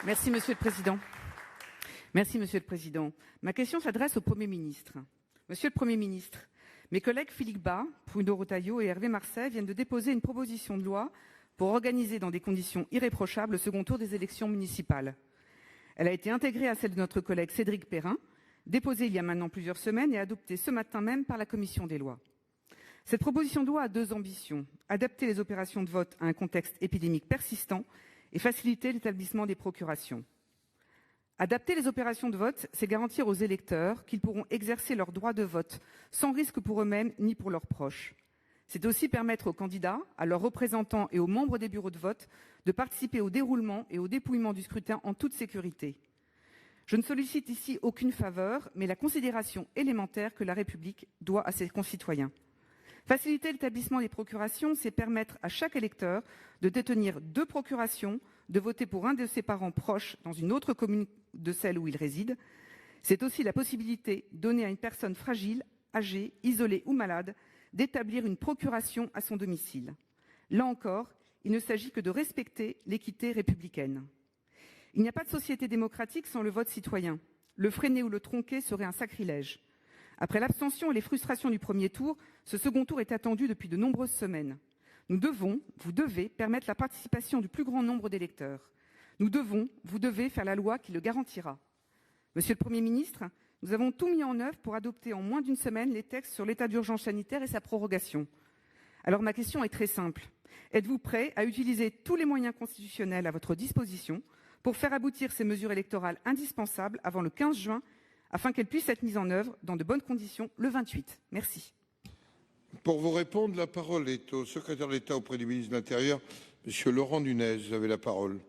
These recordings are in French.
Merci, Monsieur le Président. Merci, Monsieur le Président. Ma question s'adresse au Premier ministre. Monsieur le Premier ministre, mes collègues Philippe Bas, Bruno Retailleau et Hervé Marseille viennent de déposer une proposition de loi pour organiser dans des conditions irréprochables le second tour des élections municipales. Elle a été intégrée à celle de notre collègue Cédric Perrin, déposée il y a maintenant plusieurs semaines et adoptée ce matin même par la Commission des lois. Cette proposition de loi a deux ambitions: adapter les opérations de vote à un contexte épidémique persistant et faciliter l'établissement des procurations. Adapter les opérations de vote, c'est garantir aux électeurs qu'ils pourront exercer leur droit de vote sans risque pour eux-mêmes ni pour leurs proches. C'est aussi permettre aux candidats, à leurs représentants et aux membres des bureaux de vote de participer au déroulement et au dépouillement du scrutin en toute sécurité. Je ne sollicite ici aucune faveur, mais la considération élémentaire que la République doit à ses concitoyens. Faciliter l'établissement des procurations, c'est permettre à chaque électeur de détenir 2 procurations, de voter pour un de ses parents proches dans une autre commune de celle où il réside. C'est aussi la possibilité donnée à une personne fragile, âgée, isolée ou malade d'établir une procuration à son domicile. Là encore, il ne s'agit que de respecter l'équité républicaine. Il n'y a pas de société démocratique sans le vote citoyen. Le freiner ou le tronquer serait un sacrilège. Après l'abstention et les frustrations du premier tour, ce second tour est attendu depuis de nombreuses semaines. Nous devons, vous devez, permettre la participation du plus grand nombre d'électeurs. Nous devons, vous devez faire la loi qui le garantira. Monsieur le Premier ministre, nous avons tout mis en œuvre pour adopter en moins d'une semaine les textes sur l'état d'urgence sanitaire et sa prorogation. Alors ma question est très simple. Êtes-vous prêt à utiliser tous les moyens constitutionnels à votre disposition pour faire aboutir ces mesures électorales indispensables avant le 15 juin, afin qu'elles puissent être mises en œuvre dans de bonnes conditions le 28 ? Merci. Pour vous répondre, la parole est au secrétaire d'État auprès du ministre de l'Intérieur, Monsieur Laurent Nunez. Vous avez la parole.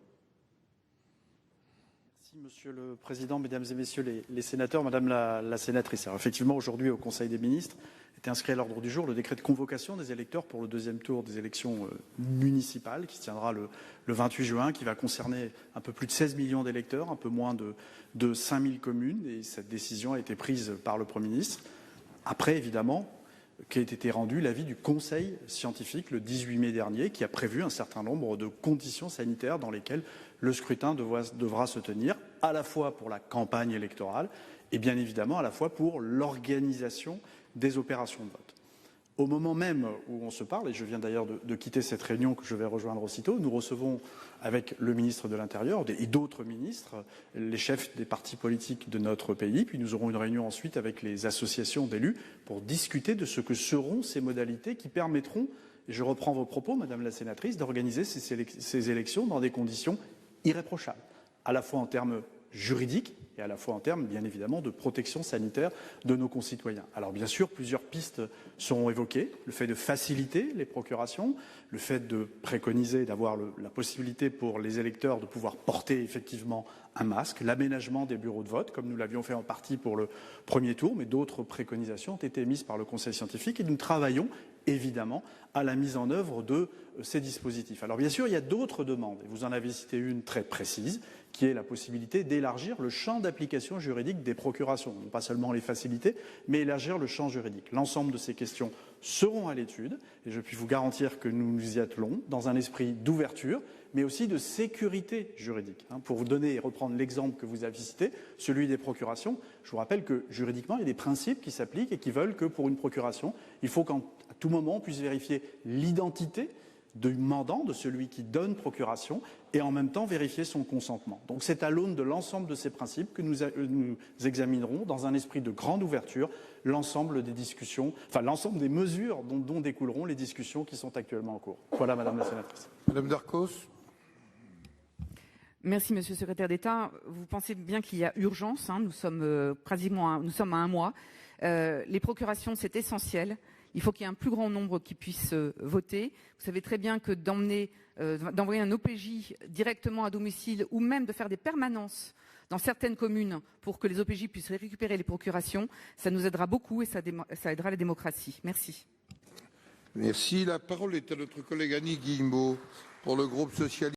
Merci, Monsieur le Président, Mesdames et Messieurs les sénateurs, Madame la sénatrice. Alors, effectivement, aujourd'hui, au Conseil des ministres, était inscrit à l'ordre du jour le décret de convocation des électeurs pour le deuxième tour des élections municipales qui se tiendra le 28 juin, qui va concerner un peu plus de 16 millions d'électeurs, un peu moins de 5000 communes. Et cette décision a été prise par le Premier ministre, après, évidemment, qui a été rendu l'avis du Conseil scientifique le 18 mai dernier, qui a prévu un certain nombre de conditions sanitaires dans lesquelles le scrutin devra se tenir, à la fois pour la campagne électorale et bien évidemment à la fois pour l'organisation des opérations de vote. Au moment même où on se parle, et je viens d'ailleurs de quitter cette réunion que je vais rejoindre aussitôt, nous recevons avec le ministre de l'Intérieur et d'autres ministres les chefs des partis politiques de notre pays, puis nous aurons une réunion ensuite avec les associations d'élus pour discuter de ce que seront ces modalités qui permettront, et je reprends vos propos, Madame la sénatrice, d'organiser ces élections dans des conditions irréprochables, à la fois en termes juridiques et à la fois en termes, bien évidemment, de protection sanitaire de nos concitoyens. Alors, bien sûr, plusieurs pistes seront évoquées. Le fait de faciliter les procurations, le fait de préconiser, d'avoir la possibilité pour les électeurs de pouvoir porter effectivement un masque, l'aménagement des bureaux de vote, comme nous l'avions fait en partie pour le premier tour, mais d'autres préconisations ont été émises par le Conseil scientifique et nous travaillons évidemment à la mise en œuvre de ces dispositifs. Alors bien sûr, il y a d'autres demandes, et vous en avez cité une très précise, qui est la possibilité d'élargir le champ d'application juridique des procurations. Non pas seulement les faciliter, mais élargir le champ juridique. L'ensemble de ces questions seront à l'étude, et je puis vous garantir que nous nous y attelons dans un esprit d'ouverture, mais aussi de sécurité juridique. Pour vous donner et reprendre l'exemple que vous avez cité, celui des procurations, je vous rappelle que juridiquement, il y a des principes qui s'appliquent et qui veulent que pour une procuration, il faut qu'à tout moment, on puisse vérifier l'identité du mandant, de celui qui donne procuration, et en même temps vérifier son consentement. Donc c'est à l'aune de l'ensemble de ces principes que nous examinerons, dans un esprit de grande ouverture, l'ensemble des discussions, enfin l'ensemble des mesures dont découleront les discussions qui sont actuellement en cours. Voilà, Madame la sénatrice. Madame Darcos. Merci, Monsieur le Secrétaire d'État. Vous pensez bien qu'il y a urgence. Nous sommes nous sommes à un mois. Les procurations, c'est essentiel. Il faut qu'il y ait un plus grand nombre qui puissent voter. Vous savez très bien que d'envoyer un OPJ directement à domicile ou même de faire des permanences dans certaines communes pour que les OPJ puissent récupérer les procurations, ça nous aidera beaucoup et ça aidera la démocratie. Merci. Merci. La parole est à notre collègue Annie Guillemot pour le groupe socialiste.